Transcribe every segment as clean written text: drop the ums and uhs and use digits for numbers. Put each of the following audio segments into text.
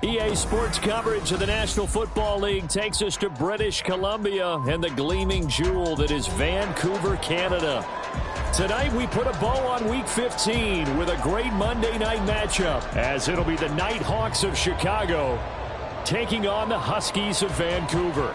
EA Sports coverage of the National Football League takes us to British Columbia and the gleaming jewel that is Vancouver, Canada. Tonight we put a bow on Week 15 with a great Monday night matchup, as it'll be the Nighthawks of Chicago taking on the Huskies of Vancouver.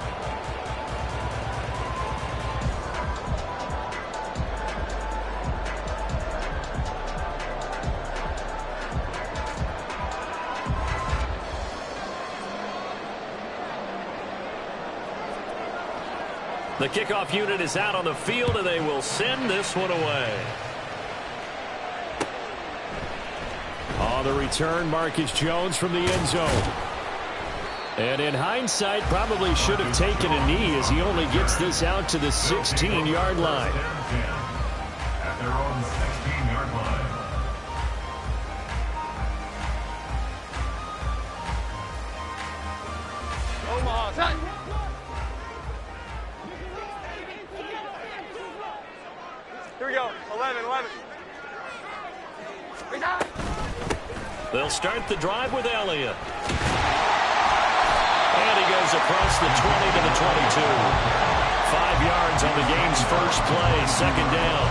The kickoff unit is out on the field, and they will send this one away. On the return, Marcus Jones from the end zone. And in hindsight, probably should have taken a knee as he only gets this out to the 16-yard line. At their own 16-yard line. Omaha, time. Here we go. 11. They'll start the drive with Elliott. And he goes across the 20 to the 22. 5 yards on the game's first play, second down.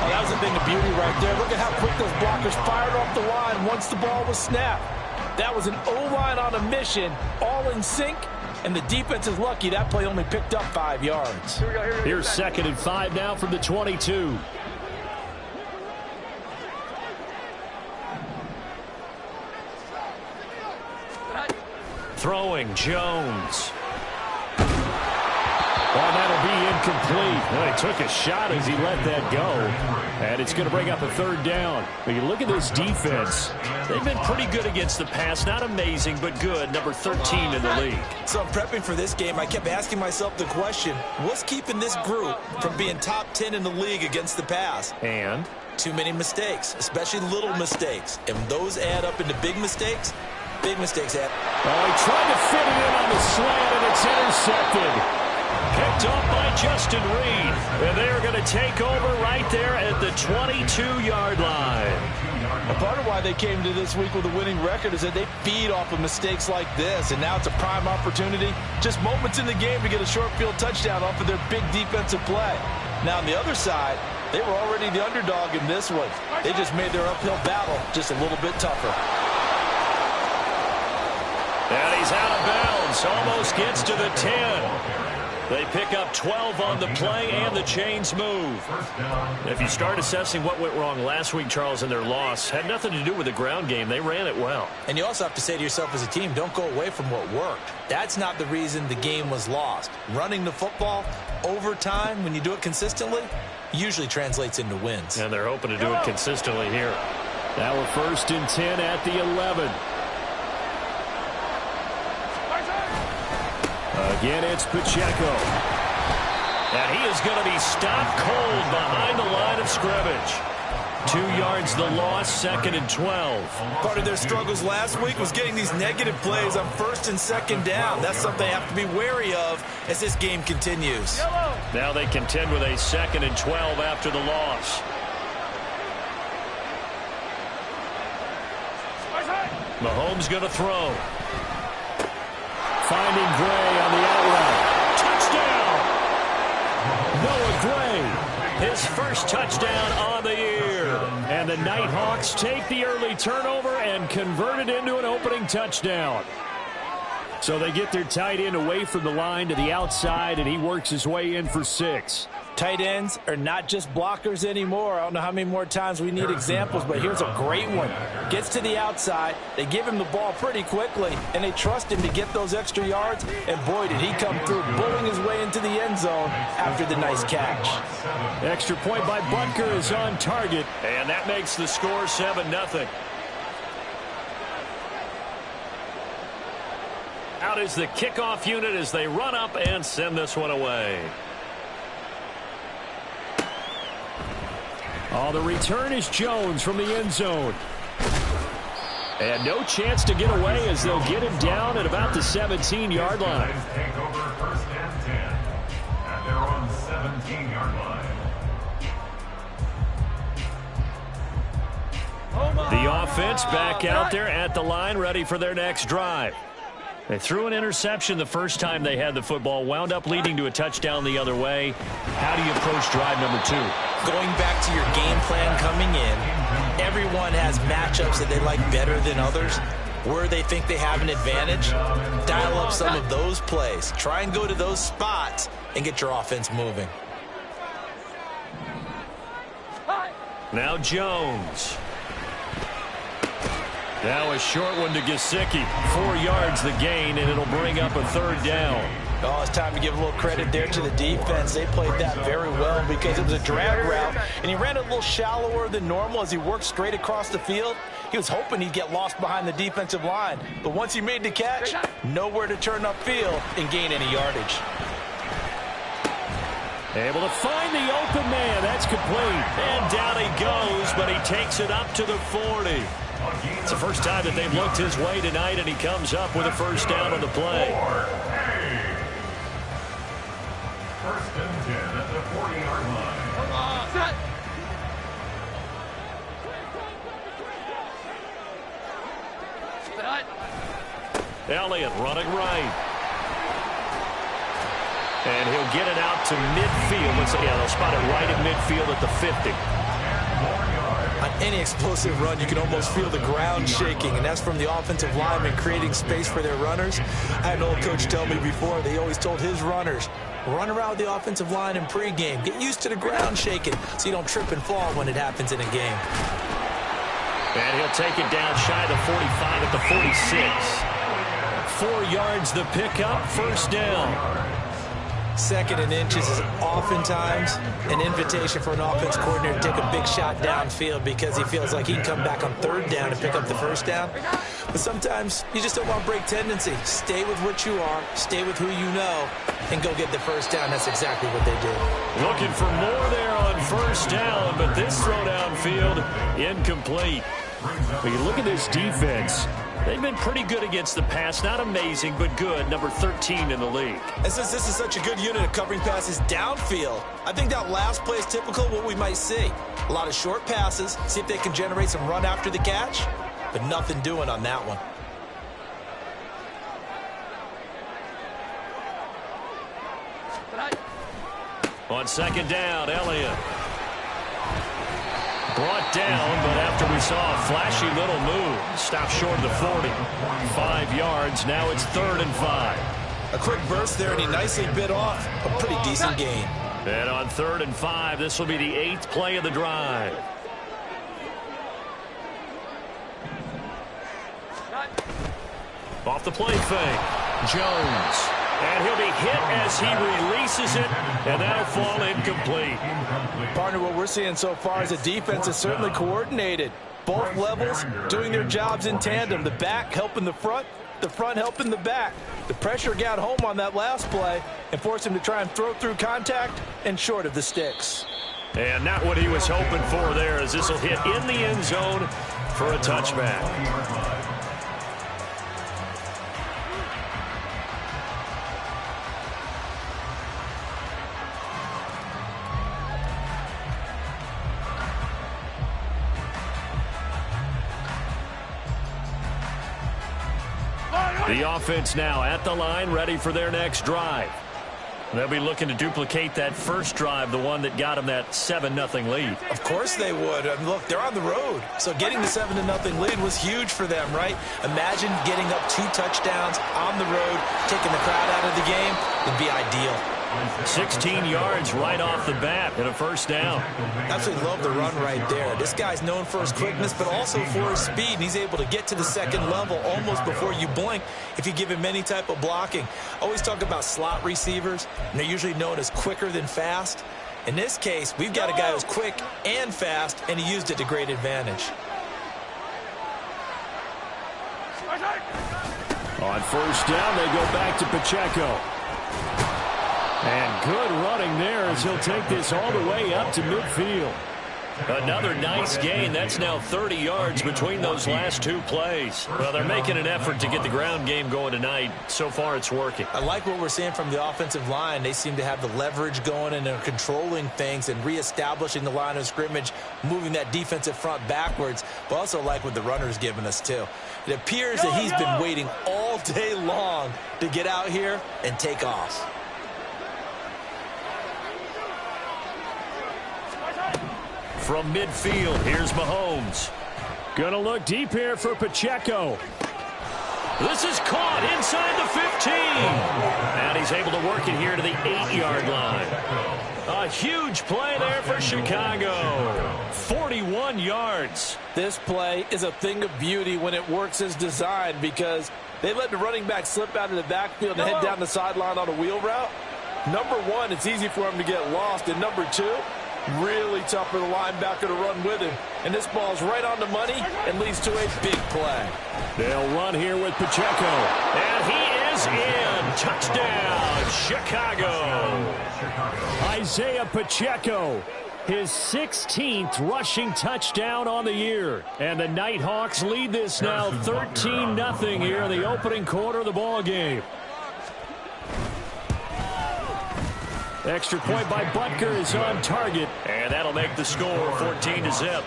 Oh, that was a thing of beauty right there. Look at how quick those blockers fired off the line once the ball was snapped. That was an O-line on a mission, all in sync, and the defense is lucky that play only picked up 5 yards. Here we go. Here's 2nd and 5 now from the 22. Throwing Jones. Well, that'll be incomplete. Well, he took a shot as he let that go. And it's going to bring up a 3rd down. But you look at this defense. They've been pretty good against the pass. Not amazing, but good. Number 13 in the league. So I'm prepping for this game. I kept asking myself the question, what's keeping this group from being top 10 in the league against the pass? And? Too many mistakes, especially little mistakes. And when those add up into big mistakes add. Oh, he tried to fit it in on the slant, and it's intercepted. Picked up by Justin Reed. And they're going to take over right there at the 22-yard line. A part of why they came to this week with a winning record is that they feed off of mistakes like this, and now it's a prime opportunity, just moments in the game to get a short field touchdown off of their big defensive play. Now on the other side, they were already the underdog in this one. They just made their uphill battle just a little bit tougher. And he's out of bounds. Almost gets to the 10. They pick up 12 on the play, and the chains move. If you start assessing what went wrong last week, Charles, in their loss, had nothing to do with the ground game. They ran it well. And you also have to say to yourself as a team, don't go away from what worked. That's not the reason the game was lost. Running the football over time, when you do it consistently, usually translates into wins. And they're hoping to do it consistently here. Now we're 1st and 10 at the 11. Again, it's Pacheco. And he is going to be stopped cold behind the line of scrimmage. 2 yards the loss, 2nd and 12. Part of their struggles last week was getting these negative plays on 1st and 2nd down. That's something they have to be wary of as this game continues. Now they contend with a 2nd and 12 after the loss. Mahomes going to throw. Finding Gray on the out route. Touchdown! Noah Gray. His first touchdown on the year. And the Nighthawks take the early turnover and convert it into an opening touchdown. So they get their tight end away from the line to the outside, and he works his way in for 6. Tight ends are not just blockers anymore. I don't know how many more times we need examples, but here's a great one. Gets to the outside, they give him the ball pretty quickly, and they trust him to get those extra yards, and boy, did he come through, bulling his way into the end zone after the nice catch. Extra point by Butker is on target. And that makes the score 7-0. Out is the kickoff unit as they run up and send this one away. Oh, the return is Jones from the end zone. And no chance to get away as they'll get him down at about the 17-yard line. Take over 1st and 10 at their own 17-yard line. The offense back out there at the line, ready for their next drive. They threw an interception the first time they had the football, wound up leading to a touchdown the other way. How do you approach drive number 2? Going back to your game plan coming in, everyone has matchups that they like better than others, where they think they have an advantage. Dial up some of those plays. Try and go to those spots and get your offense moving. Now Jones. Now a short one to Gesicki. 4 yards the gain, and it'll bring up a third down. Oh, it's time to give a little credit there to the defense. They played that very well because it was a drag route, and he ran it a little shallower than normal as he worked straight across the field. He was hoping he'd get lost behind the defensive line, but once he made the catch, nowhere to turn upfield and gain any yardage. Able to find the open man. That's complete. And down he goes, but he takes it up to the 40. It's the first time that they've looked his way tonight, and he comes up with a first down on the play. First and 10 at the 40-yard line. Come on, set. Elliott running right. And he'll get it out to midfield. They'll spot it right at midfield at the 50. On any explosive run, you can almost feel the ground shaking, and that's from the offensive linemen creating space for their runners. I had an old coach tell me before, they always told his runners, run around the offensive line in pregame. Get used to the ground shaking so you don't trip and fall when it happens in a game. And he'll take it down shy of the 45 at the 46. 4 yards the pickup, first down. Second and inches is oftentimes an invitation for an offense coordinator to take a big shot downfield because he feels like he can come back on third down and pick up the first down. But sometimes you just don't want to break tendency. Stay with what you are, stay with who you know, and go get the first down. That's exactly what they did. Looking for more there on first down, but this throw downfield incomplete. When you look at this defense, they've been pretty good against the pass. Not amazing, but good. Number 13 in the league. And since this is such a good unit of covering passes downfield, I think that last play is typical of what we might see. A lot of short passes, see if they can generate some run after the catch, but nothing doing on that one. On second down, Elliott. Brought down, but after we saw a flashy little move, stopped short of the 40. 5 yards, now it's 3rd and 5. A quick burst there, and he nicely bit off a pretty decent gain. And on 3rd and 5, this will be the 8th play of the drive. Off the play fake, Jones. And he'll be hit as he releases it, and that'll fall incomplete. Partner, what we're seeing so far is the defense is certainly coordinated. Both levels doing their jobs in tandem. The back helping the front helping the back. The pressure got home on that last play and forced him to try and throw through contact and short of the sticks. And not what he was hoping for there, as this will hit in the end zone for a touchback. The offense now at the line, ready for their next drive. They'll be looking to duplicate that first drive, the one that got them that 7-0 lead. Of course they would. I mean, look, they're on the road. So getting the 7-0 lead was huge for them, right? Imagine getting up 2 touchdowns on the road, taking the crowd out of the game. Would be ideal. 16 yards right off the bat and a first down. Absolutely love the run right there. This guy's known for his quickness, but also for his speed. And he's able to get to the second level almost before you blink if you give him any type of blocking. Always talk about slot receivers, and they're usually known as quicker than fast. In this case, we've got a guy who's quick and fast, and he used it to great advantage. On first down, they go back to Pacheco. And good running there as he'll take this all the way up to midfield. Another nice gain. That's now 30 yards between those last two plays. Well, they're making an effort to get the ground game going tonight. So far, it's working. I like what we're seeing from the offensive line. They seem to have the leverage going and they're controlling things and reestablishing the line of scrimmage, moving that defensive front backwards. But also like what the runner's giving us, too. It appears that he's been waiting all day long to get out here and take off. From midfield, here's Mahomes. Gonna look deep here for Pacheco. This is caught inside the 15. And he's able to work it here to the 8-yard line. A huge play there for Chicago. 41 yards. This play is a thing of beauty when it works as designed because they let the running back slip out of the backfield and head down the sideline on a wheel route. Number one, it's easy for him to get lost. And number two, really tough for the linebacker to run with him. And this ball's right on the money and leads to a big play. They'll run here with Pacheco. And he is in. Touchdown, Chicago. Isaiah Pacheco, his 16th rushing touchdown on the year. And the Nighthawks lead this now 13-0 here in the opening quarter of the ball game. Extra point by Butker is on target. And that'll make the score 14-0. 14.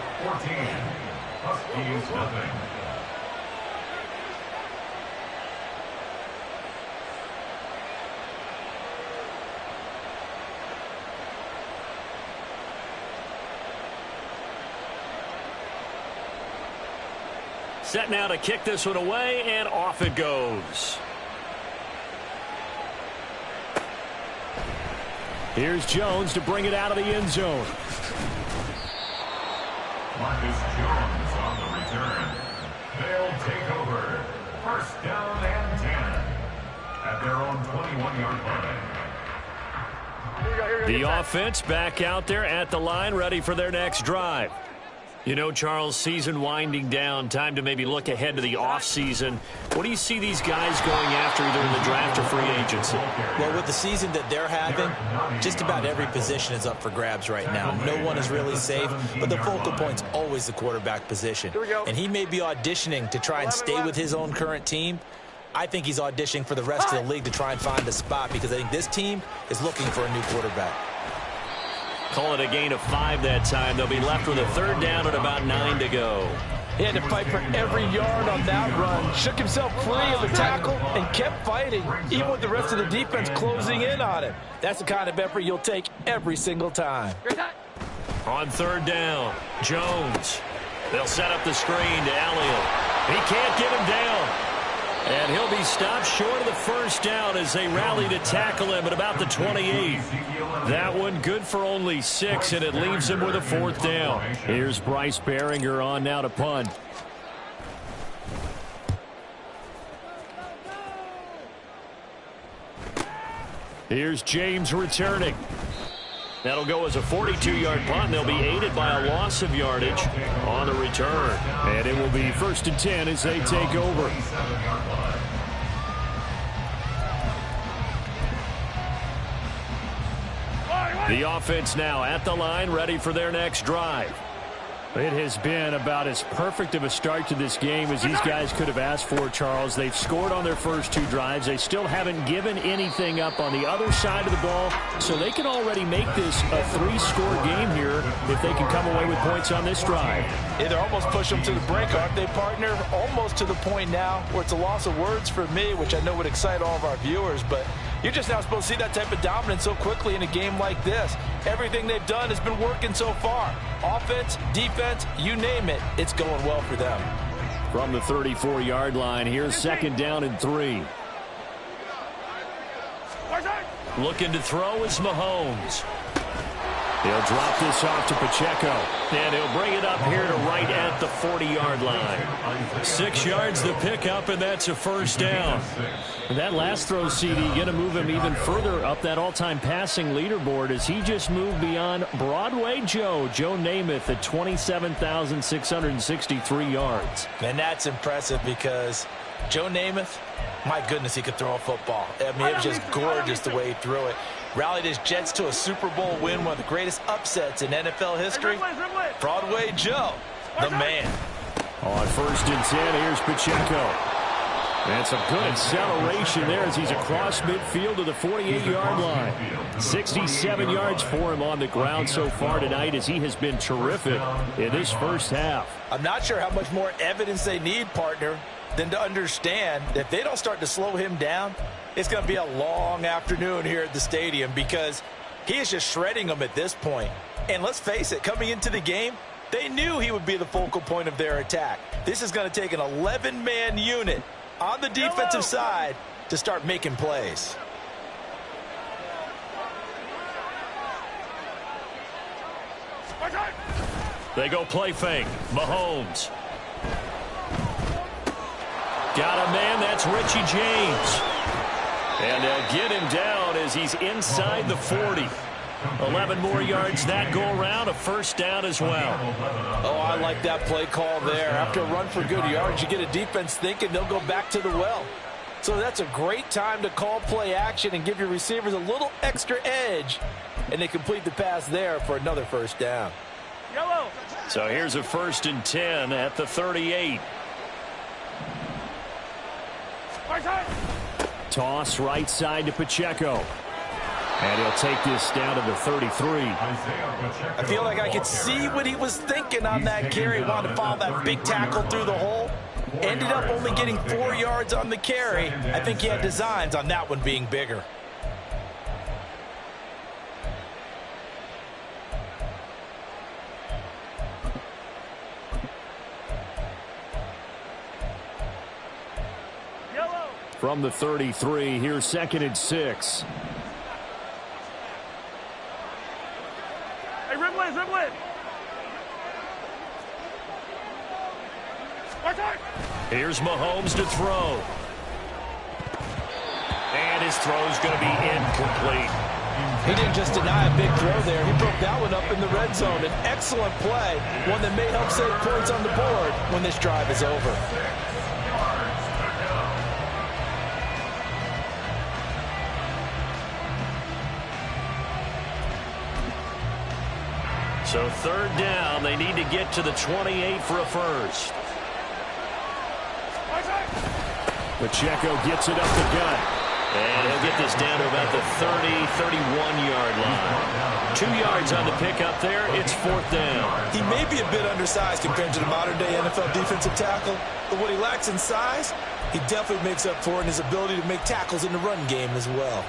Huskies nothing. Set now to kick this one away, and off it goes. Here's Jones to bring it out of the end zone. Marcus Jones on the return. They'll take over. First down and 10 at their own 21-yard line. The offense back out there at the line, ready for their next drive. You know, Charles, season winding down, time to maybe look ahead to the offseason. What do you see these guys going after either in the draft or free agency? Well, with the season that they're having, just about every position is up for grabs right now. No one is really safe, but the focal point's always the quarterback position. And he may be auditioning to try and stay with his own current team. I think he's auditioning for the rest of the league to try and find a spot because I think this team is looking for a new quarterback. Call it a gain of 5 that time. They'll be left with a third down and about 9 to go. He had to fight for every yard on that run. Shook himself free of the tackle and kept fighting, even with the rest of the defense closing in on him. That's the kind of effort you'll take every single time. On third down, Jones. They'll set up the screen to Elliott. He can't get him down. And he'll be stopped short of the first down as they rally to tackle him at about the 28. That one good for only 6, and it leaves him with a fourth down. Here's Bryce Behringer on now to punt. Here's James returning. That'll go as a 42-yard punt, and they'll be aided by a loss of yardage on the return. And it will be 1st and 10 as they take over. The offense now at the line, ready for their next drive. It has been about as perfect of a start to this game as these guys could have asked for, Charles. They've scored on their first 2 drives. They still haven't given anything up on the other side of the ball, so they can already make this a 3-score game here if they can come away with points on this drive. Yeah, they're almost pushing them to the brink, aren't they, partner? Almost to the point now where it's a loss of words for me, which I know would excite all of our viewers, but you're just now supposed to see that type of dominance so quickly in a game like this. Everything they've done has been working so far. Offense, defense, you name it, it's going well for them. From the 34-yard line, here's 2nd down and 3. Looking to throw is Mahomes. He'll drop this off to Pacheco. And he'll bring it up here to right at the 40-yard line. 6 yards the pickup, and that's a first down. And that last throw, CD, going to move him even further up that all-time passing leaderboard as he just moved beyond Broadway Joe Namath at 27,663 yards. And that's impressive because Joe Namath, my goodness, he could throw a football. I mean, it was just gorgeous the way he threw it. Rallied his Jets to a Super Bowl win, one of the greatest upsets in NFL history. Broadway Joe, the man. On 1st and 10, here's Pacheco. And some good acceleration there as he's across midfield to the 48-yard line. 67 yards for him on the ground so far tonight as he has been terrific in this first half. I'm not sure how much more evidence they need, partner, than to understand that if they don't start to slow him down, it's going to be a long afternoon here at the stadium because he is just shredding them at this point. And let's face it, coming into the game, they knew he would be the focal point of their attack. This is going to take an 11-man unit on the defensive side to start making plays. They go play fake. Mahomes. Got a man, that's Richie James. And they'll get him down as he's inside the 40. 11 more yards that go around, a first down as well. Oh, I like that play call there. After a run for good yards, you get a defense thinking they'll go back to the well. So that's a great time to call play action and give your receivers a little extra edge. And they complete the pass there for another first down. Yellow. So here's a 1st and 10 at the 38. Toss right side to Pacheco. And he'll take this down to the 33. I feel like I could see what he was thinking on that carry. Wanted to follow that big tackle through the hole. Ended up only getting 4 yards on the carry. I think he had designs on that one being bigger. From the 33, here's 2nd and 6. Hey, Rimley. Here's Mahomes to throw. And his throw's going to be incomplete. He didn't just deny a big throw there. He broke that one up in the red zone. An excellent play, one that may help save points on the board when this drive is over. So 3rd down, they need to get to the 28 for a first. Pacheco gets it up the gut. And he'll get this down to about the 30, 31-yard line. 2 yards on the pickup there. It's 4th down. He may be a bit undersized compared to the modern-day NFL defensive tackle, but what he lacks in size, he definitely makes up for in his ability to make tackles in the run game as well.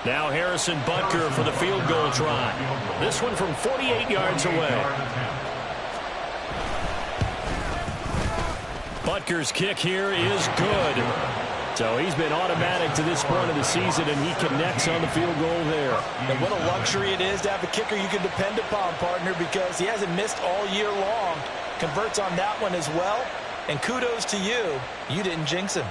Now Harrison Butker for the field goal try. This one from 48 yards away. Butker's kick here is good. So he's been automatic to this point of the season, and he connects on the field goal there. And what a luxury it is to have a kicker you can depend upon, partner, because he hasn't missed all year long. Converts on that one as well. And kudos to you. You didn't jinx him.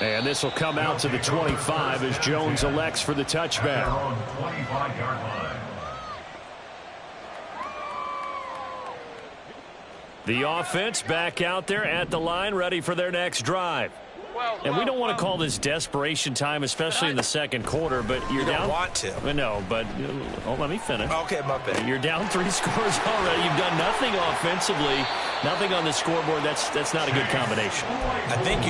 And this will come out to the 25 as Jones elects for the touchback. The offense back out there at the line, ready for their next drive. And we don't want to call this desperation time, especially in the second quarter, but you're down. You don't want to. No, but let me finish. Okay, my bad. You're down 3 scores already. You've done nothing offensively, nothing on the scoreboard. That's not a good combination. I think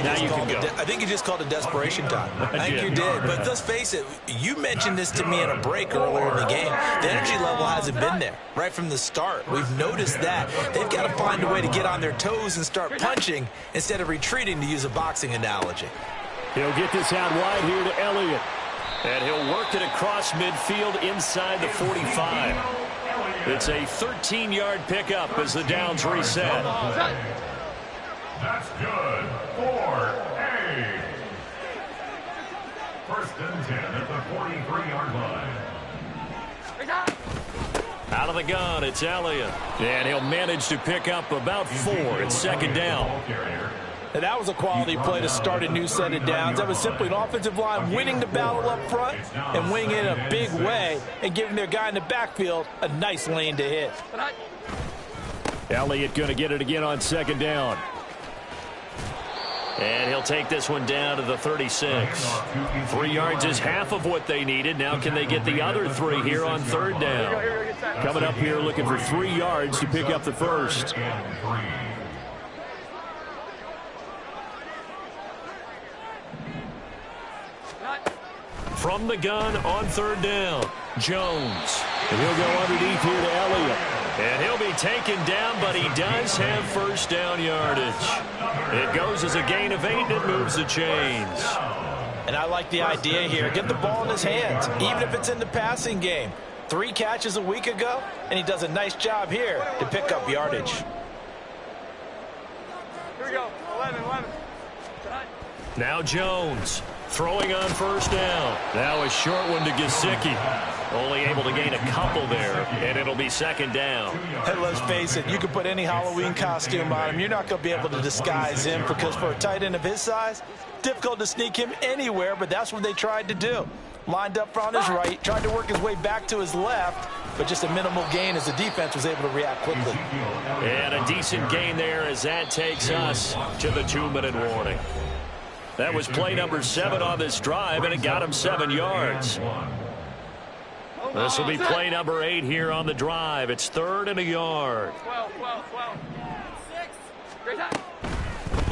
you just called it desperation time. I think you did. But let's face it, you mentioned this to me in a break earlier in the game. The energy level hasn't been there right from the start. We've noticed that. They've got to find a way to get on their toes and start punching instead of retreating, to use a boxing analogy. He'll get this out wide here to Elliott. And he'll work it across midfield inside the 45. It's a 13-yard pickup as the downs reset. That's good for A. 1st and 10 at the 43-yard line. Out of the gun, it's Elliott. And he'll manage to pick up about 4. It's 2nd down. Now, that was a quality play to start a new set of downs. That was simply an offensive line winning the battle up front and winning it in a big way and giving their guy in the backfield a nice lane to hit. Elliott going to get it again on second down. And he'll take this one down to the 36. 3 yards is half of what they needed. Now can they get the other 3 here on third down? Coming up here looking for 3 yards to pick up the first. From the gun on third down, Jones. And he'll go underneath here to Elliott. And he'll be taken down, but he does have first down yardage. It goes as a gain of 8, and it moves the chains. And I like the idea here. Get the ball in his hands, even if it's in the passing game. 3 catches a week ago, and he does a nice job here to pick up yardage. Here we go. 11. Now Jones throwing on first down. Now a short one to Gesicki. Only able to gain a couple there, and it'll be second down. Hey, let's face it, you can put any Halloween costume on him. You're not going to be able to disguise him because for a tight end of his size, difficult to sneak him anywhere, but that's what they tried to do. Lined up on his right, tried to work his way back to his left, but just a minimal gain as the defense was able to react quickly. And a decent gain there as that takes us to the 2-minute warning. That was play number 7 on this drive, and it got him 7 yards. This will be play number 8 here on the drive. It's 3rd and a yard. 12. Great time.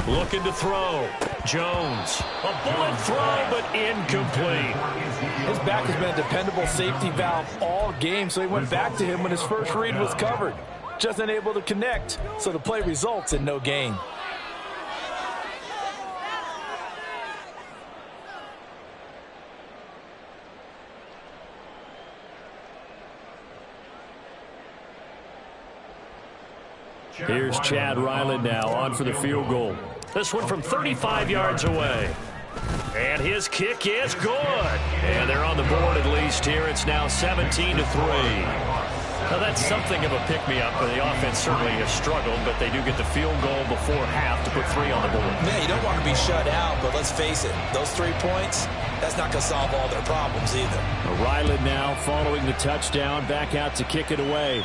Looking to throw. Jones. A bullet throw, but incomplete. His back has been a dependable safety valve all game, so he went back to him when his first read was covered. Just unable to connect, so the play results in no gain. Here's Chad Ryland now on for the field goal. This one from 35 yards away. And his kick is good. And they're on the board at least here. It's now 17-3. Now that's something of a pick-me-up. The offense certainly has struggled, but they do get the field goal before half to put 3 on the board. Yeah, you don't want to be shut out, but let's face it, those 3 points, that's not going to solve all their problems either. Ryland now following the touchdown, back out to kick it away.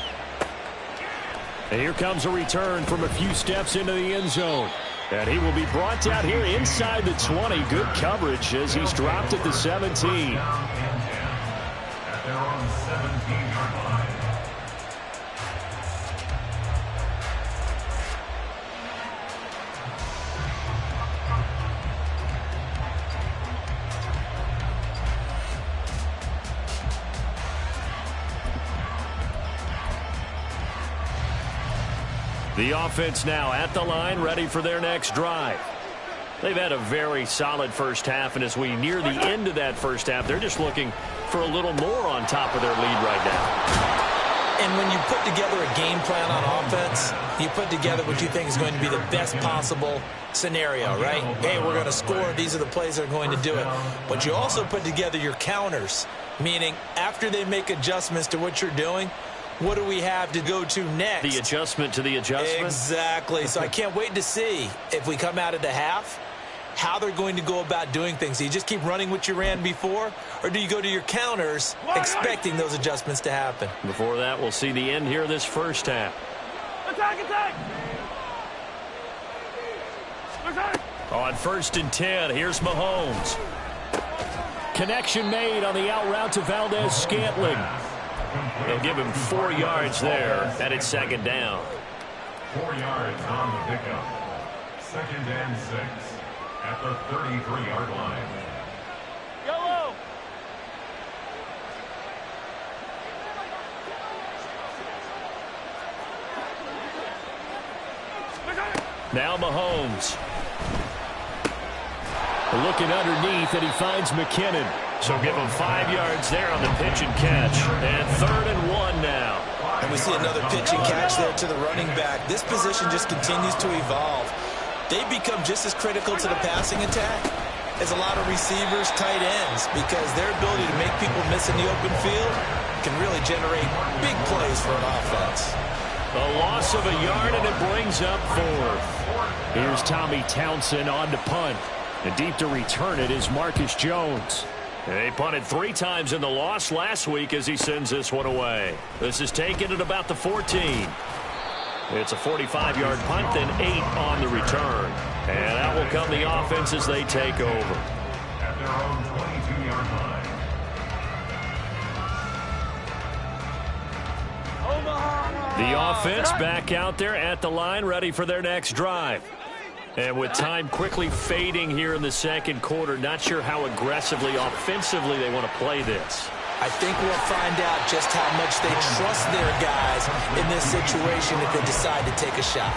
And here comes a return from a few steps into the end zone. And he will be brought down here inside the 20. Good coverage as he's dropped at the 17. At their own 17-yard line. The offense now at the line, ready for their next drive. They've had a very solid first half, and as we near the end of that first half, they're just looking for a little more on top of their lead right now. And when you put together a game plan on offense, you put together what you think is going to be the best possible scenario, right? Hey, we're going to score. These are the plays that are going to do it. But you also put together your counters, meaning after they make adjustments to what you're doing, what do we have to go to next? The adjustment to the adjustment? Exactly. So I can't wait to see if we come out of the half, how they're going to go about doing things. Do you just keep running what you ran before, or do you go to your counters expecting those adjustments to happen? Before that, we'll see the end here of this first half. Attack! On 1st and 10, here's Mahomes. Connection made on the out route to Valdez-Scantling. They'll give him 4 yards there, and it's second down. 4 yards on the pickup. 2nd and 6 at the 33-yard line. Yellow! Now Mahomes. Looking underneath, and he finds McKinnon. So give him 5 yards there on the pitch and catch. And 3rd and 1 now. And we see another pitch and catch there to the running back. This position just continues to evolve. They become just as critical to the passing attack as a lot of receivers, tight ends, because their ability to make people miss in the open field can really generate big plays for an offense. A loss of a yard, and it brings up fourth. Here's Tommy Townsend on to punt. And deep to return it is Marcus Jones. They punted 3 times in the loss last week as he sends this one away. This is taken at about the 14. It's a 45-yard punt, then 8 on the return. And out will come the offense as they take over. At their own 22-yard line. The offense back out there at the line, ready for their next drive. And with time quickly fading here in the second quarter, not sure how aggressively, offensively they want to play this. I think we'll find out just how much they trust their guys in this situation if they decide to take a shot.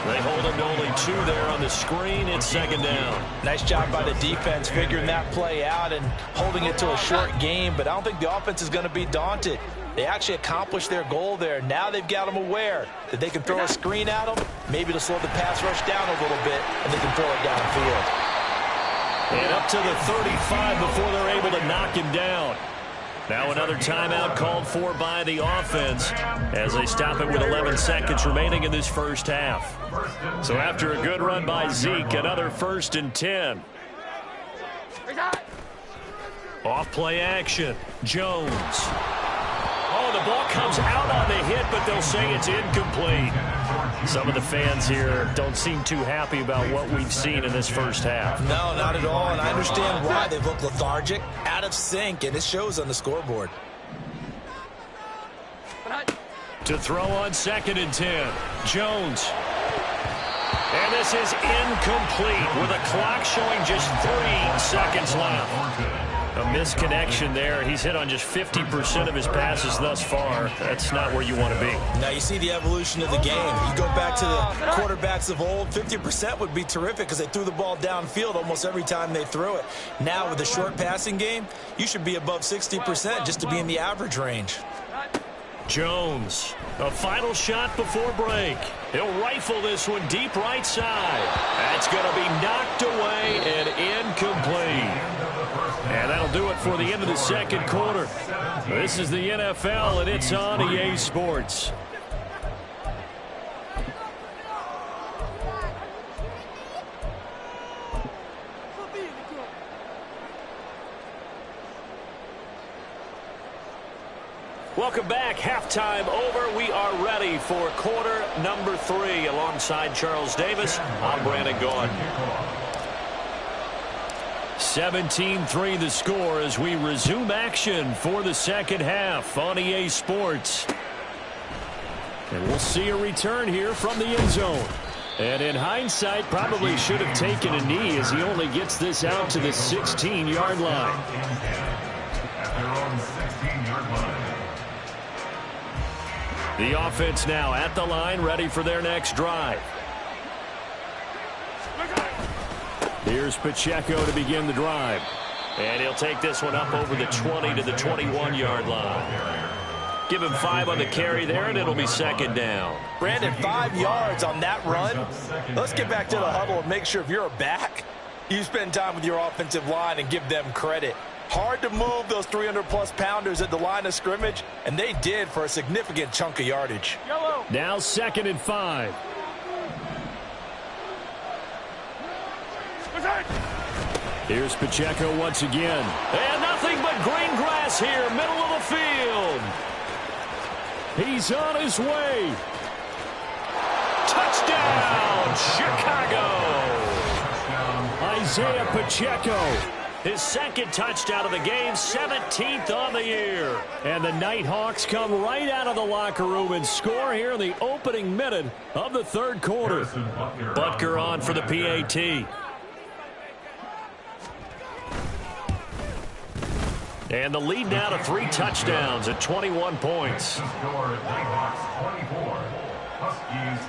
They hold them to only 2 there on the screen. It's second down. Nice job by the defense figuring that play out and holding it to a short game, but I don't think the offense is going to be daunted. They actually accomplished their goal there. Now they've got them aware that they can throw a screen at them, maybe to slow the pass rush down a little bit, and they can throw it downfield. And up to the 35 before they're able to knock him down. Now another timeout called for by the offense as they stop it with 11 seconds remaining in this first half. So after a good run by Zeke, another 1st and 10. Off play action. Jones. Oh, the ball comes out on the hit, but they'll say it's incomplete. Some of the fans here don't seem too happy about what we've seen in this first half. No, not at all, and I understand why. They've looked lethargic, out of sync, and it shows on the scoreboard. To throw on 2nd and 10. Jones. And this is incomplete with a clock showing just 3 seconds left. A misconnection there. He's hit on just 50% of his passes thus far. That's not where you want to be. Now you see the evolution of the game. You go back to the quarterbacks of old, 50% would be terrific because they threw the ball downfield almost every time they threw it. Now with the short passing game, you should be above 60% just to be in the average range. Jones, a final shot before break. He'll rifle this one deep right side. That's going to be knocked away and incomplete. And that'll do it for the end of the second quarter. This is the NFL, and it's on EA Sports. Welcome back. Halftime over. We are ready for quarter number 3. Alongside Charles Davis, I'm Brandon Gordon. 17-3 the score as we resume action for the second half on EA Sports. And we'll see a return here from the end zone. And in hindsight, probably should have taken a knee as he only gets this out to the 16-yard line. At their own 16-yard line. The offense now at the line, ready for their next drive. Here's Pacheco to begin the drive. And he'll take this one up over the 20 to the 21-yard line. Give him 5 on the carry there, and it'll be second down. Brandon, 5 yards on that run. Let's get back to the huddle and make sure if you're a back, you spend time with your offensive line and give them credit. Hard to move those 300-plus pounders at the line of scrimmage, and they did for a significant chunk of yardage. Now 2nd and 5. Here's Pacheco once again. And nothing but green grass here, middle of the field. He's on his way. Touchdown, Chicago. Isaiah Pacheco. His second touchdown of the game, 17th on the year. And the Nighthawks come right out of the locker room and score here in the opening minute of the third quarter. Butker on for the PAT. And the lead now to 3 touchdowns at 21 points. The score, Nighthawks 24, Huskies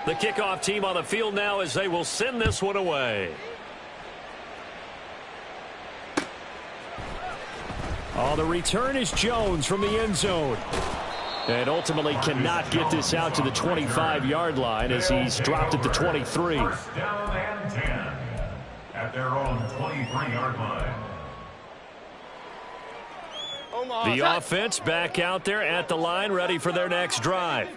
3. The kickoff team on the field now as they will send this one away. Oh, the return is Jones from the end zone. And ultimately cannot get this out to the 25-yard line as he's dropped at the 23. First down and 10 at their own 23-yard line. The offense back out there at the line, ready for their next drive.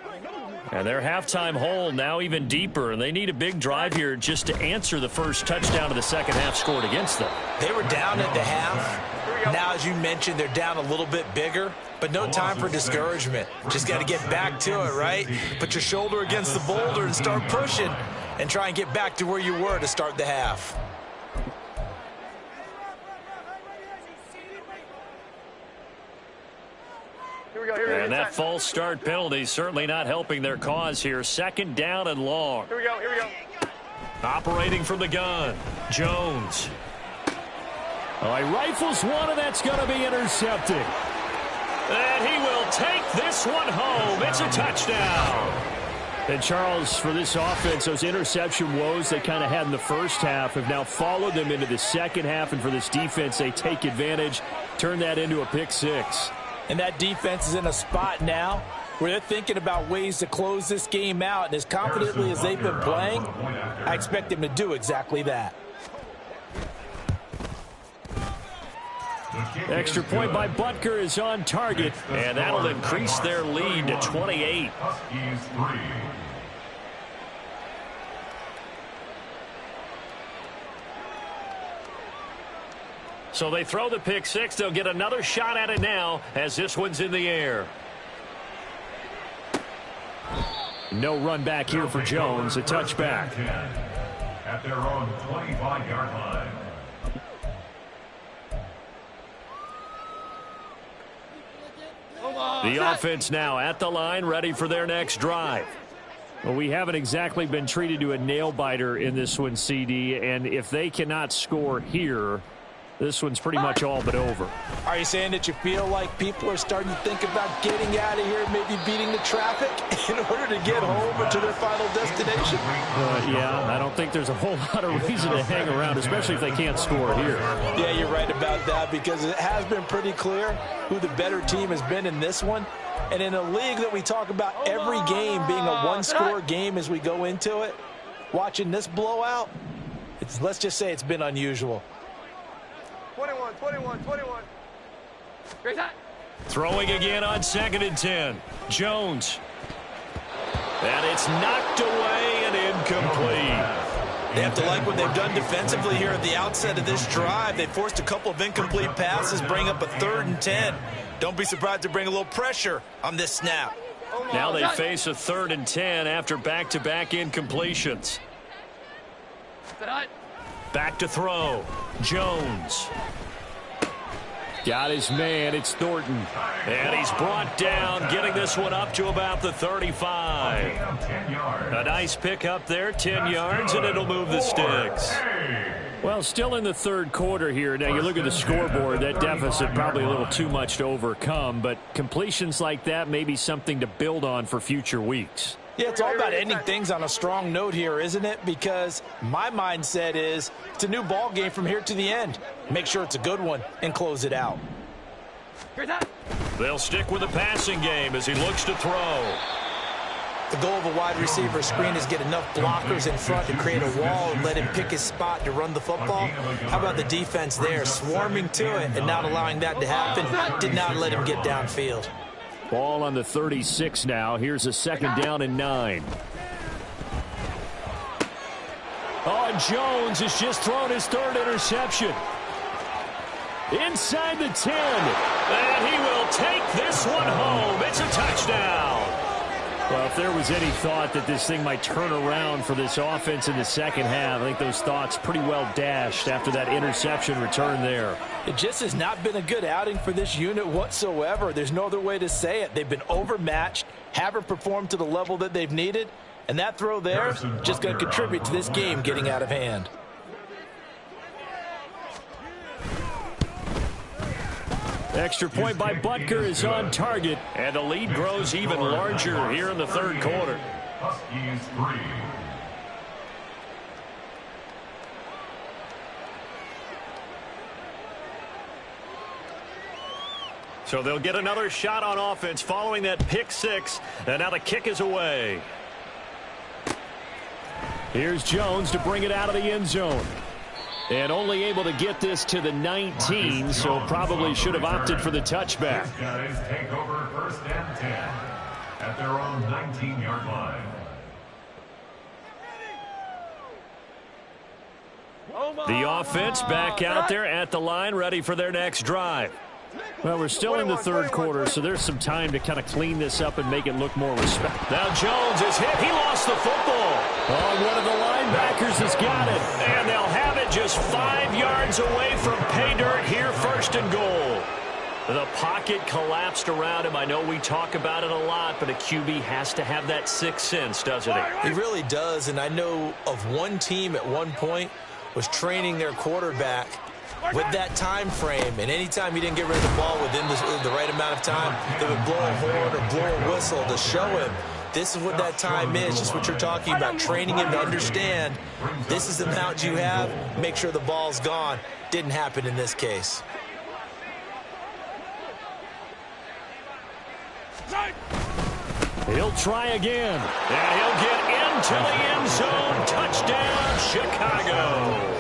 And their halftime hole now even deeper, and they need a big drive here just to answer the first touchdown of the second half scored against them. They were down at the half. Now, as you mentioned, they're down a little bit bigger, but no time for discouragement. Just got to get back to it, right? Put your shoulder against the boulder and start pushing and try and get back to where you were to start the half. And that false start penalty certainly not helping their cause here. Second down and long. Here we go. Operating from the gun, Jones. Oh, he rifles one, and that's going to be intercepted. And he will take this one home. It's a touchdown. And, Charles, for this offense, those interception woes they kind of had in the first half have now followed them into the second half. And for this defense, they take advantage, turn that into a pick six. And that defense is in a spot now where they're thinking about ways to close this game out. And as confidently as they've been playing, I expect them to do exactly that. Extra point by Butker is on target, and that'll increase their lead to 28. So they throw the pick six. They'll get another shot at it now as this one's in the air. No run back here for Jones. A touchback. At their own 25-yard line. The offense now at the line, ready for their next drive. Well, we haven't exactly been treated to a nail-biter in this one, CD, and if they cannot score here, this one's pretty much all but over. Are you saying that you feel like people are starting to think about getting out of here, maybe beating the traffic in order to get home or to their final destination? Yeah, I don't think there's a whole lot of reason to hang around, especially if they can't score here. Yeah, you're right about that, because it has been pretty clear who the better team has been in this one. And in a league that we talk about every game being a one-score game as we go into it, watching this blowout, let's just say it's been unusual. 21. Great shot. Throwing again on 2nd and 10. Jones. And it's knocked away and incomplete. They have to like what they've done defensively here at the outset of this drive. They forced a couple of incomplete passes, bring up a 3rd and 10. Don't be surprised to bring a little pressure on this snap. Now they face a 3rd and 10 after back-to-back incompletions. Back to throw. Jones. Got his man. It's Thornton. And he's brought down, getting this one up to about the 35. A nice pick up there, 10 yards, and it'll move the sticks. Well, still in the third quarter here. Now, you look at the scoreboard, that deficit probably a little too much to overcome, but completions like that may be something to build on for future weeks. Yeah, it's all about ending things on a strong note here, isn't it? Because my mindset is it's a new ball game from here to the end. Make sure it's a good one and close it out. They'll stick with the passing game as he looks to throw. The goal of a wide receiver screen is get enough blockers in front to create a wall and let him pick his spot to run the football. How about the defense there, swarming to it and not allowing that to happen? Did not let him get downfield. Ball on the 36 now. Here's a 2nd down and 9. Oh, and Jones has just thrown his 3rd interception. Inside the 10. And he will take this one home. It's a touchdown. Well, if there was any thought that this thing might turn around for this offense in the second half, I think those thoughts pretty well dashed after that interception return there. It just has not been a good outing for this unit whatsoever. There's no other way to say it. They've been overmatched, haven't performed to the level that they've needed, and that throw there just going to contribute to this game getting out of hand. Extra point by Butker is on target, and the lead grows even larger here in the third quarter. Huskies 3. So they'll get another shot on offense following that pick six, and now the kick is away. Here's Jones to bring it out of the end zone. And only able to get this to the 19, so probably should have opted for the touchback. These guys take over 1st and 10 at their own 19-yard line. The offense back out there at the line, ready for their next drive. Well, we're still in the third quarter, so there's some time to kind of clean this up and make it look more respectful. Now Jones is hit. He lost the football. Oh, one of the linebackers has got it. And they'll have it just 5 yards away from pay dirt here, 1st and goal. The pocket collapsed around him. I know we talk about it a lot, but a QB has to have that sixth sense, doesn't he? He really does, and I know of one team at one point was training their quarterback with that time frame, and anytime he didn't get rid of the ball within the right amount of time, they would blow a horn or blow a whistle to show him this is what that time is, just what you're talking about, training him to understand this is the amount you have, make sure the ball's gone. Didn't happen in this case. He'll try again. And he'll get into the end zone. Touchdown, Chicago.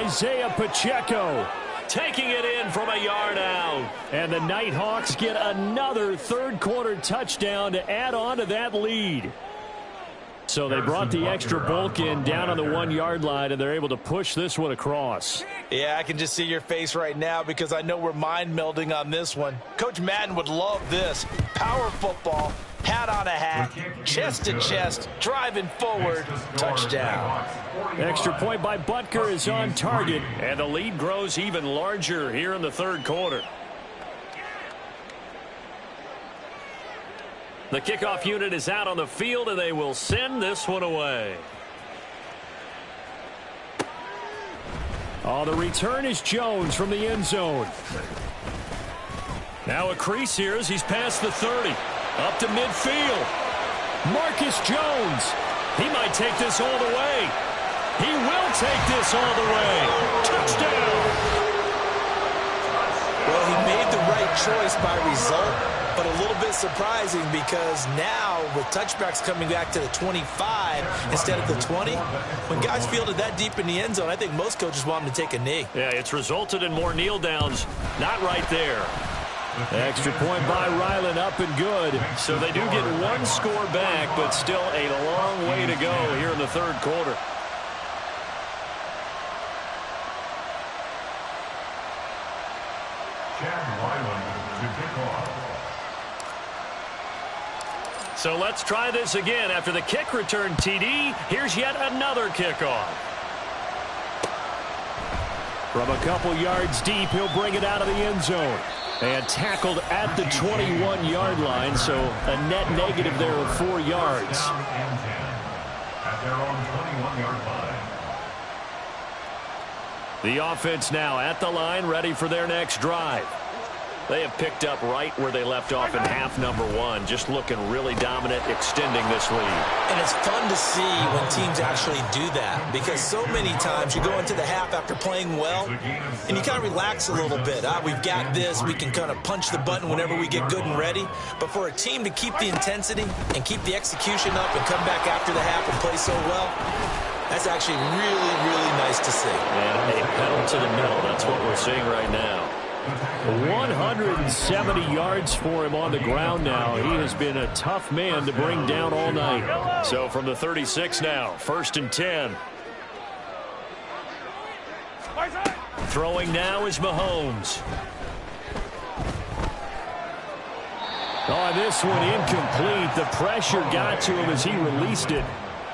Isaiah Pacheco taking it in from a yard out. And the Nighthawks get another third-quarter touchdown to add on to that lead. So they brought the extra bulk in down on the 1-yard line, and they're able to push this one across. Yeah, I can just see your face right now because I know we're mind-melding on this one. Coach Madden would love this. Power football, hat on a hat, chest to chest, driving forward, touchdown. Extra point by Butker is on target. And the lead grows even larger here in the third quarter. The kickoff unit is out on the field, and they will send this one away. Oh, the return is Jones from the end zone. Now a crease here as he's past the 30. Up to midfield. Marcus Jones. He might take this all the way. He will take this all the way. Touchdown. Well, he made the right choice by result, but a little bit surprising because now with touchbacks coming back to the 25 instead of the 20, when guys fielded that deep in the end zone, I think most coaches want them to take a knee. Yeah, it's resulted in more kneel downs. Not right there. Extra point by Ryland, up and good. So they do get one score back, but still a long way to go here in the third quarter. So let's try this again. After the kick return TD, here's yet another kickoff. From a couple yards deep, he'll bring it out of the end zone. And tackled at the 21-yard line, so a net negative there of 4 yards. At their own 21-yard line. The offense now at the line, ready for their next drive. They have picked up right where they left off in half number 1, just looking really dominant, extending this lead. And it's fun to see when teams actually do that, because so many times you go into the half after playing well, and you kind of relax a little bit. We've got this. We can kind of punch the button whenever we get good and ready. But for a team to keep the intensity and keep the execution up and come back after the half and play so well, that's actually really, really nice to see. And a pedal to the metal. That's what we're seeing right now. 170 yards for him on the ground now. He has been a tough man to bring down all night. So from the 36 now, 1st and 10. Throwing now is Mahomes. Oh, this one incomplete. The pressure got to him as he released it.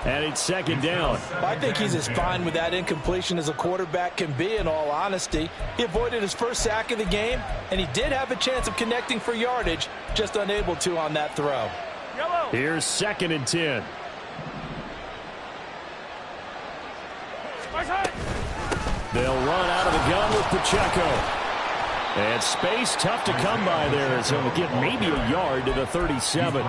And it's 2nd down. I think he's as fine with that incompletion as a quarterback can be, in all honesty. He avoided his first sack of the game, and he did have a chance of connecting for yardage, just unable to on that throw. Here's 2nd and 10. They'll run out of the gun with Pacheco. And space tough to come by there, so he'll get maybe a yard to the 37.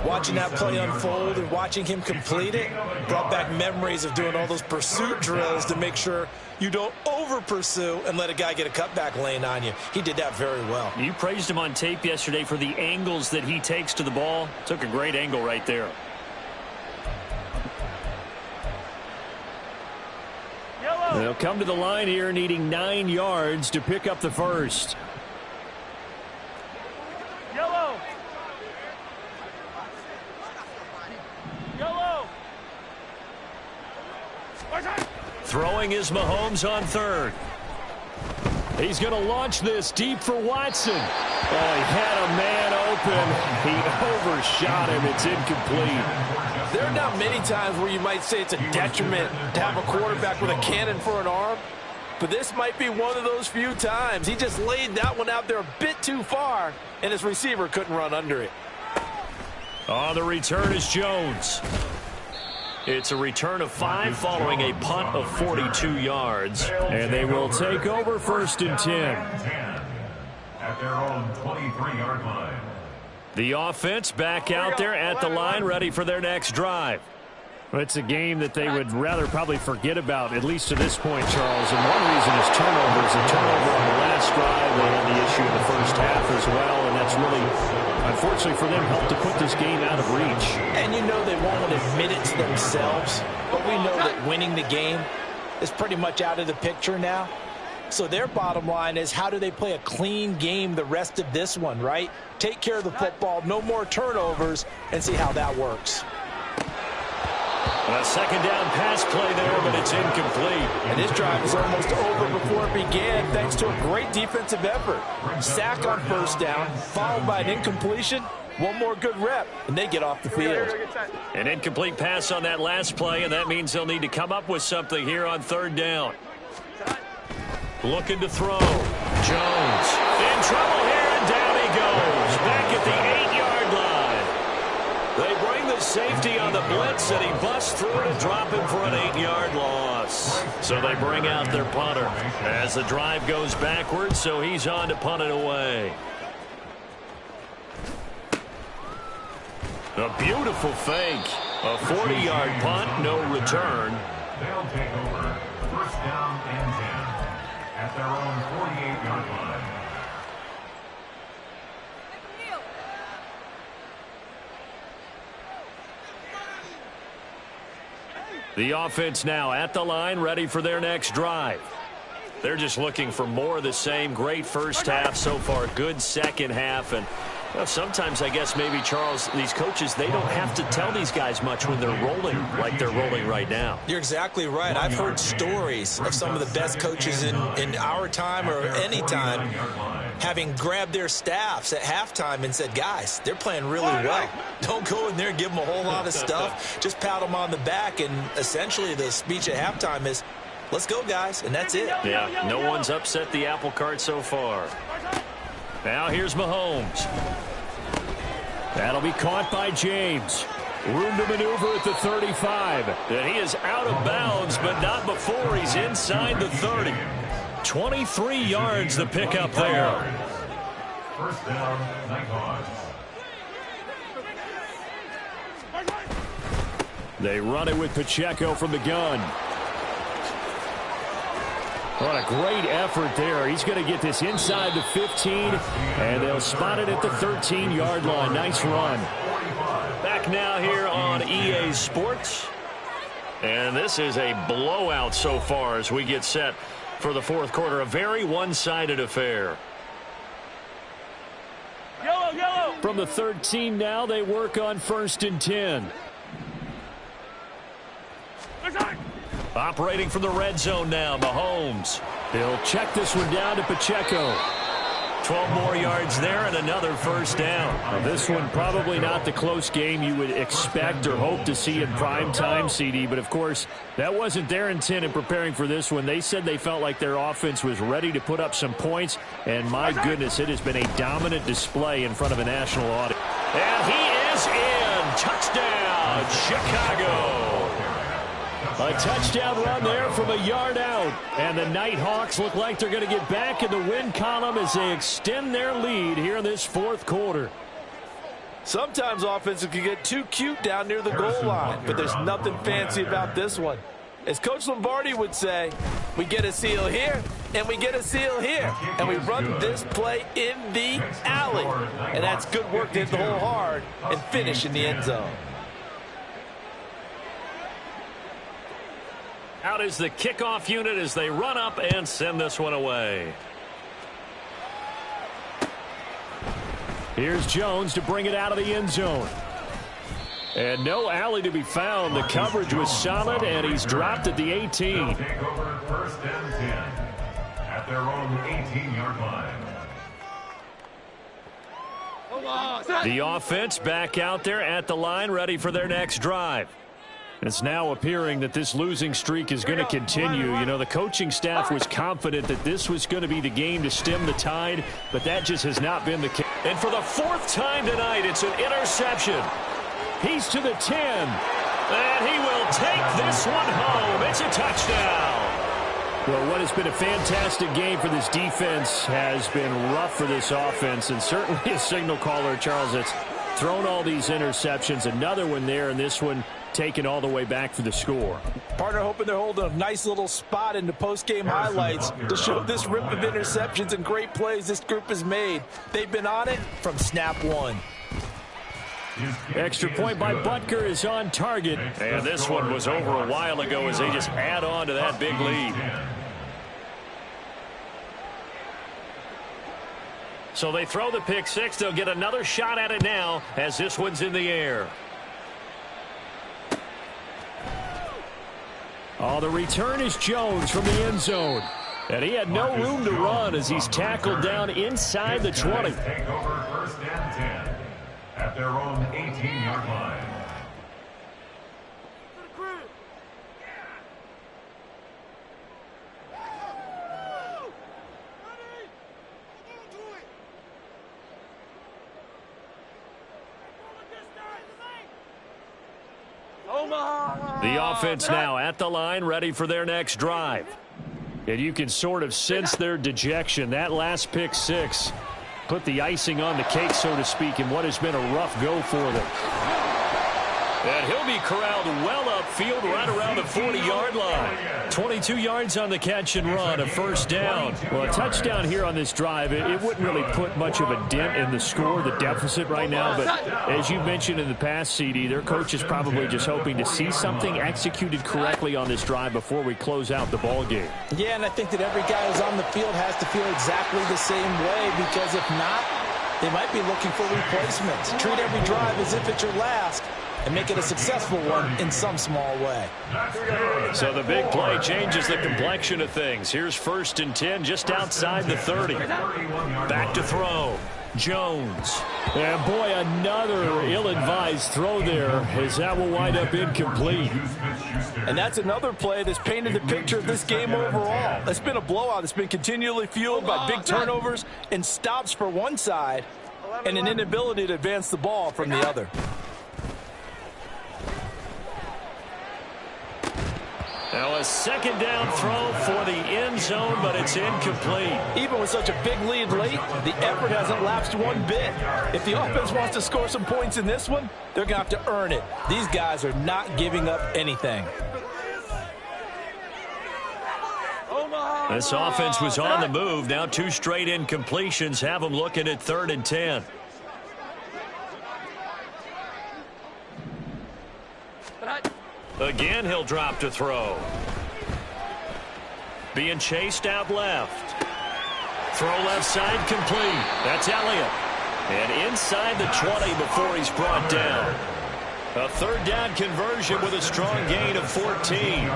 Watching that play unfold and watching him complete it brought back memories of doing all those pursuit drills to make sure you don't over-pursue and let a guy get a cutback lane on you. He did that very well. You praised him on tape yesterday for the angles that he takes to the ball. Took a great angle right there. They'll come to the line here needing 9 yards to pick up the first. Yellow. Yellow. Throwing is Mahomes on third. He's going to launch this deep for Watson. Oh, he had a man open. He overshot him. It's incomplete. There are not many times where you might say it's a detriment to have a quarterback with a cannon for an arm, but this might be one of those few times. He just laid that one out there a bit too far, and his receiver couldn't run under it. On the return is Jones. It's a return of 5 following a punt of 42 yards. And they will take over 1st and 10. At their own 23-yard line. The offense back out there at the line, ready for their next drive. It's a game that they would rather probably forget about, at least to this point, Charles. And one reason is turnovers. A turnover on the last drive. They had the issue in the first half as well, and that's really, unfortunately for them, helped to put this game out of reach. And you know they won't admit it to themselves, but we know that winning the game is pretty much out of the picture now. So their bottom line is, how do they play a clean game the rest of this one, right? Take care of the football, no more turnovers, and see how that works. A second down pass play there, but it's incomplete. And this drive is almost over before it began, thanks to a great defensive effort. Sack on 1st down, followed by an incompletion. One more good rep, and they get off the field. An incomplete pass on that last play, and that means they'll need to come up with something here on 3rd down. Looking to throw. Jones in trouble here, and down he goes. Back at the 8-yard line. They bring the safety on the blitz, and he busts through to drop him for an 8-yard loss. So they bring out their punter as the drive goes backwards, so he's on to punt it away. A beautiful fake. A 40-yard punt, no return. They'll take over 1st down and 10 at their own 48-yard line. The offense now at the line, ready for their next drive. They're just looking for more of the same. Great first half so far, good second half, and well, sometimes I guess maybe, Charles, these coaches, they don't have to tell these guys much when they're rolling like they're rolling right now. You're exactly right. I've heard stories of some of the best coaches in our time or any time having grabbed their staffs at halftime and said, guys, they're playing really well. Don't go in there and give them a whole lot of stuff. Just pat them on the back, and essentially the speech at halftime is, let's go, guys, and that's it. Yeah, no one's upset the apple cart so far. Now here's Mahomes. That'll be caught by James. Room to maneuver at the 35. And he is out of bounds, but not before he's inside the 30. 23 yards the pickup there. 1st down, Nighthawks. They run it with Pacheco from the gun. What a great effort there. He's going to get this inside the 15, and they'll spot it at the 13-yard line. Nice run. Back now here on EA Sports. And this is a blowout so far as we get set for the 4th quarter. A very one-sided affair. Yellow, yellow. From the 13 now, they work on 1st and 10. Operating from the red zone now, Mahomes. He'll check this one down to Pacheco. 12 more yards there and another 1st down. Now, this one probably not the close game you would expect or hope to see in prime time, CD, but of course that wasn't their intent in preparing for this one. They said they felt like their offense was ready to put up some points, and my goodness, it has been a dominant display in front of a national audience. And he is in. Touchdown, Chicago. A touchdown run there from a yard out. And the Nighthawks look like they're going to get back in the win column as they extend their lead here in this 4th quarter. Sometimes offenses can get too cute down near the goal line, but there's nothing fancy about this one. As Coach Lombardi would say, we get a seal here, and we get a seal here, and we run this play in the alley. And that's good work to hit the hole hard and finish in the end zone. Out is the kickoff unit as they run up and send this one away. Here's Jones to bring it out of the end zone. And no alley to be found. The coverage was solid, and he's dropped at the 18. Take over first and 10 at their own 18-yard line. The offense back out there at the line, ready for their next drive. It's now appearing that this losing streak is going to continue. You know, the coaching staff was confident that this was going to be the game to stem the tide, but that just has not been the case. And for the fourth time tonight, it's an interception. He's to the 10. And he will take this one home. It's a touchdown. Well, what has been a fantastic game for this defense has been rough for this offense, and certainly a signal caller, Charles, that's thrown all these interceptions. Another one there, and this one taken all the way back for the score. Partner hoping they're holding a nice little spot in the post-game highlights to show this rip of interceptions and great plays this group has made. They've been on it from snap one. Extra point by Butker is on target. And this one was over a while ago as they just add on to that big lead. So they throw the pick six. They'll get another shot at it now as this one's in the air. Oh, the return is Jones from the end zone. And he had no room to run as he's tackled down inside the 20. Take over first and 10 at their own 18-yard line. The offense now at the line, ready for their next drive. And you can sort of sense their dejection. That last pick six put the icing on the cake, so to speak, in what has been a rough go for them. And he'll be corralled well upfield right around the 40-yard line. 22 yards on the catch and run, a first down. Well, a touchdown here on this drive, it wouldn't really put much of a dent in the score, the deficit right now. But as you mentioned in the past, CD, their coach is probably just hoping to see something executed correctly on this drive before we close out the ball game. Yeah, and I think that every guy who's on the field has to feel exactly the same way, because if not, they might be looking for replacements. Treat every drive as if it's your last, and make it a successful one in some small way. So the big play changes the complexion of things. Here's first and 10 just outside the 30. Back to throw. Jones. And boy, another ill-advised throw there as that will wind up incomplete. And that's another play that's painted the picture of this game overall. It's been a blowout. It's been continually fueled by big turnovers and stops for one side and an inability to advance the ball from the other. Now a second down throw for the end zone, but it's incomplete. Even with such a big lead late, the effort hasn't lapsed one bit. If the offense wants to score some points in this one, they're going to have to earn it. These guys are not giving up anything. This offense was on the move. Now two straight incompletions have them looking at 3rd and 10. Again, he'll drop to throw. Being chased out left. Throw left side complete. That's Elliott. And inside the 20 before he's brought down. A 3rd down conversion with a strong gain of 14.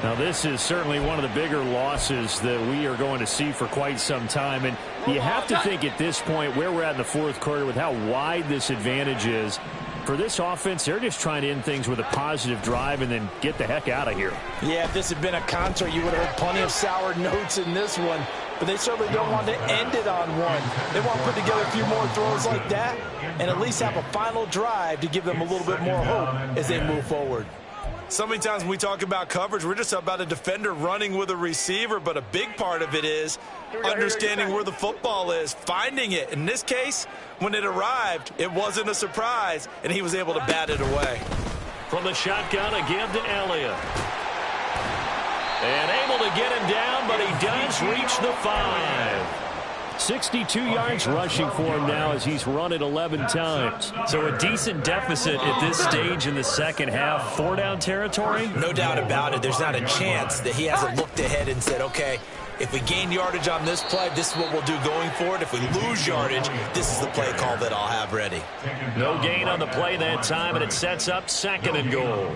Now, this is certainly one of the bigger losses that we are going to see for quite some time. And you have to think at this point where we're at in the 4th quarter with how wide this advantage is. For this offense, they're just trying to end things with a positive drive and then get the heck out of here. Yeah, if this had been a concert, you would have heard plenty of sour notes in this one. But they certainly don't want to end it on one. They want to put together a few more throws like that and at least have a final drive to give them a little bit more hope as they move forward. So many times when we talk about coverage, we're just about a defender running with a receiver, but a big part of it is understanding where the football is, finding it. In this case, when it arrived, it wasn't a surprise, and he was able to bat it away. From the shotgun, a give to Elliott. And able to get him down, but he does reach the 5. 62 yards rushing for him now as he's run it 11 times. So a decent deficit at this stage in the second half. 4-down territory? No doubt about it. There's not a chance that he hasn't looked ahead and said, okay, if we gain yardage on this play, this is what we'll do going forward. If we lose yardage, this is the play call that I'll have ready. No gain on the play that time, and it sets up 2nd and goal.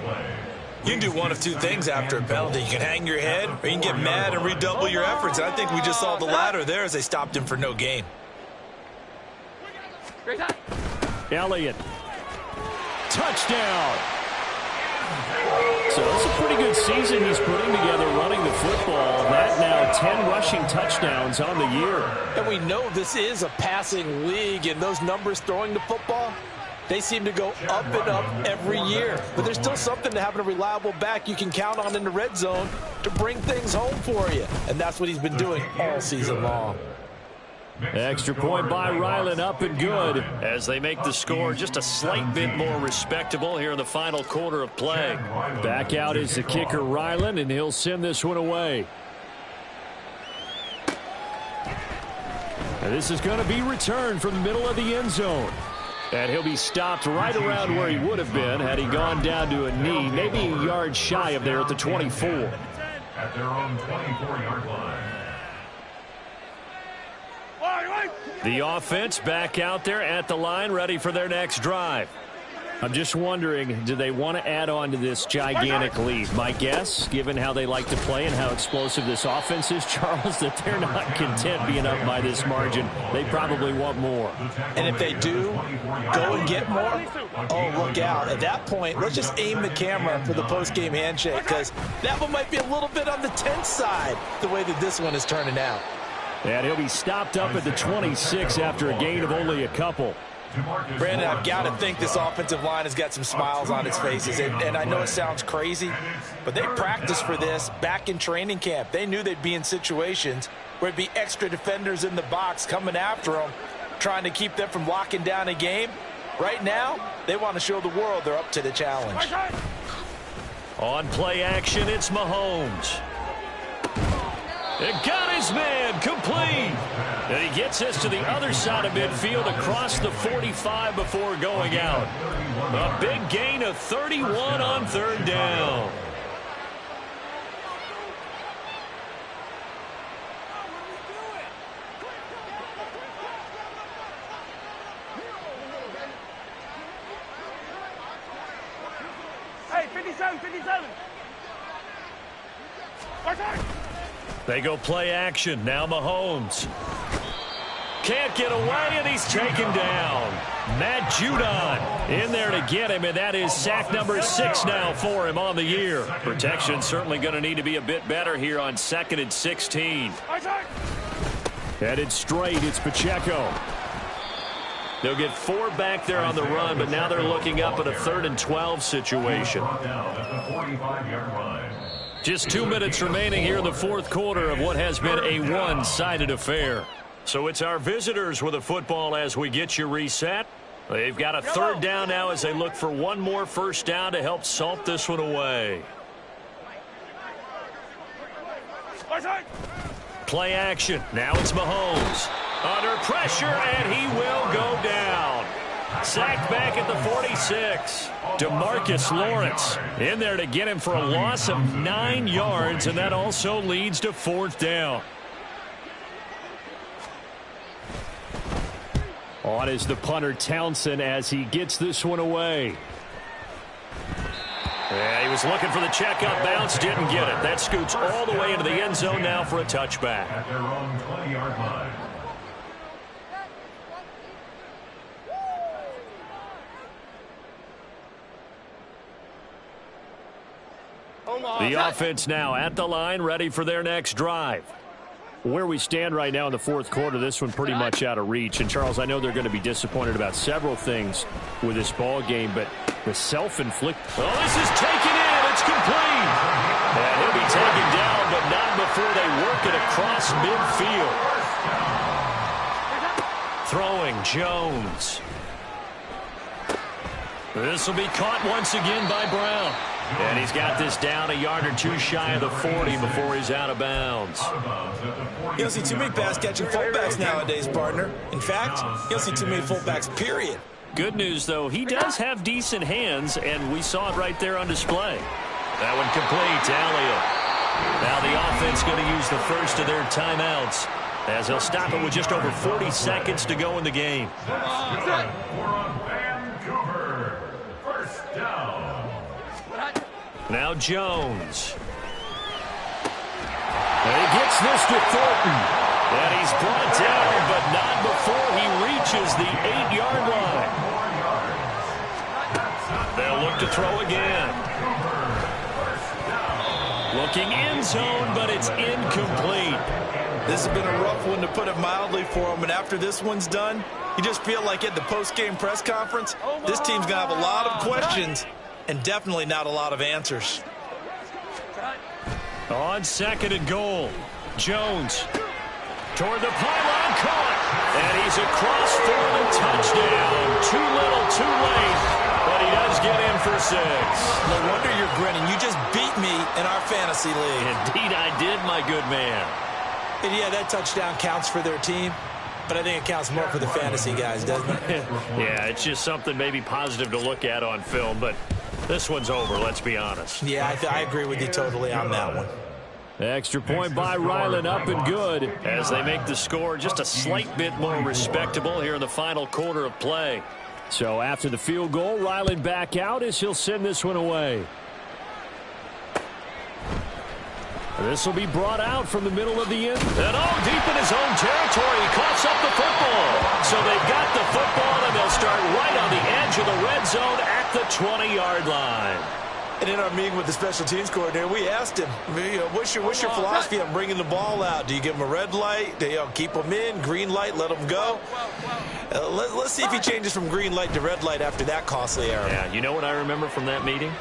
You can do one of two things after a penalty. You can hang your head, or you can get mad and redouble your efforts. I think we just saw the latter there as they stopped him for no gain. Elliott. Touchdown. So it's a pretty good season he's putting together running the football. That now 10 rushing touchdowns on the year. And we know this is a passing league, and those numbers throwing the football, they seem to go up and up every year. But there's still something to having a reliable back you can count on in the red zone to bring things home for you. And that's what he's been doing all season long. Extra point by Ryland, up and good. As they make the score just a slight bit more respectable here in the final quarter of play. Back out is the kicker, Ryland, and he'll send this one away. And this is going to be returned from the middle of the end zone. And he'll be stopped right around where he would have been had he gone down to a knee, maybe a yard shy of there at the 24. At their own 24-yard line. The offense back out there at the line, ready for their next drive. I'm just wondering, do they want to add on to this gigantic lead? My guess, given how they like to play and how explosive this offense is, Charles, that they're not content being up by this margin. They probably want more. And if they do go and get more, oh, look out. At that point, let's just aim the camera for the post-game handshake, because that one might be a little bit on the tense side, the way that this one is turning out. And he'll be stopped up at the 26 after a gain of only a couple. Brandon, I've got to think this offensive line has got some smiles on its faces. And I know it sounds crazy, but they practiced for this back in training camp. They knew they'd be in situations where it'd be extra defenders in the box coming after them, trying to keep them from locking down a game. Right now, they want to show the world they're up to the challenge. On play action, it's Mahomes. It got his man complete. And he gets us to the other side of midfield across the 45 before going out. A big gain of 31 on 3rd down. Hey, 57, 57. They go play action. Now Mahomes. Can't get away, and he's taken down. Matt Judon in there to get him, and that is sack number 6 now for him on the year. Protection certainly going to need to be a bit better here on 2nd and 16. Headed straight, it's Pacheco. They'll get 4 back there on the run, but now they're looking up at a 3rd and 12 situation. Just 2 minutes remaining here in the 4th quarter of what has been a one-sided affair. So it's our visitors with the football as we get you reset. They've got a 3rd down now as they look for one more 1st down to help salt this one away. Play action. Now it's Mahomes. Under pressure, and he will go down. Sacked back at the 46. DeMarcus Lawrence in there to get him for a loss of 9 yards, and that also leads to 4th down. On is the punter Townsend as he gets this one away. Yeah, he was looking for the checkup bounce, didn't get it. That scoots all the way into the end zone now for a touchback. At their own 20-yard line. The offense now at the line, ready for their next drive. Where we stand right now in the 4th quarter, this one pretty much out of reach. And, Charles, I know they're going to be disappointed about several things with this ball game, but the self-inflicted... Oh, this is taken in. It's complete. And he'll be taken down, but not before they work it across midfield. Throwing Jones. This will be caught once again by Brown. And he's got this down a yard or two shy of the 40 before he's out of bounds. You don't see too many pass-catching fullbacks nowadays, partner. In fact, you don't see too many fullbacks, period. Good news, though, he does have decent hands, and we saw it right there on display. That one complete to Elliott. Now the offense going to use the first of their timeouts, as they'll stop it with just over 40 seconds to go in the game. Vancouver. First down. Now Jones. And he gets this to Thornton. And he's brought down, but not before he reaches the 8-yard line. They'll look to throw again. Looking end zone, but it's incomplete. This has been a rough one, to put it mildly, for him. And after this one's done, you just feel like at the post-game press conference, this team's going to have a lot of questions and definitely not a lot of answers. On second and goal, Jones toward the pylon, caught. And he's across for the touchdown. Too little, too late. But he does get in for 6. No wonder you're grinning. You just beat me in our fantasy league. Indeed I did, my good man. And yeah, that touchdown counts for their team, but I think it counts more for the fantasy guys, doesn't it? Yeah, it's just something maybe positive to look at on film, but this one's over, let's be honest. Yeah, I agree with you totally on that one. Extra point by Ryland, up and good, as they make the score just a slight bit more respectable here in the final quarter of play. So after the field goal, Ryland back out as he'll send this one away. This will be brought out from the middle of the end. And deep in his own territory, he coughs up the football. So they've got the football, and they'll start right on the edge of the red zone at the 20-yard line. And in our meeting with the special teams coordinator, we asked him, what's your philosophy on bringing the ball out? Do you give him a red light? Do you keep them in? Green light, let them go? Let's see if he changes from green light to red light after that costly error. Yeah, you know what I remember from that meeting?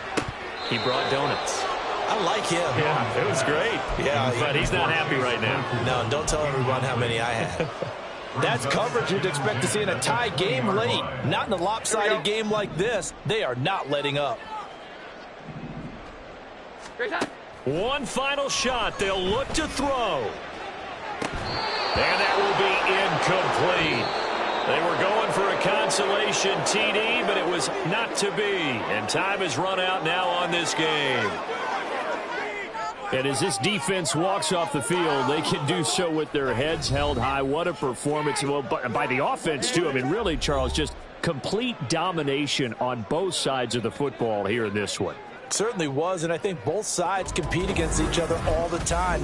He brought donuts. I like him. Yeah, it was great. Yeah, but he's not happy right now. No, don't tell everyone how many I had. That's coverage you'd expect to see in a tie game late. Not in a lopsided game like this. They are not letting up. One final shot. They'll look to throw. And that will be incomplete. They were going for a consolation TD, but it was not to be. And time has run out now on this game. And as this defense walks off the field, they can do so with their heads held high. What a performance. Well, by the offense, too. I mean, really, Charles, just complete domination on both sides of the football here in this one. It certainly was, and I think both sides compete against each other all the time.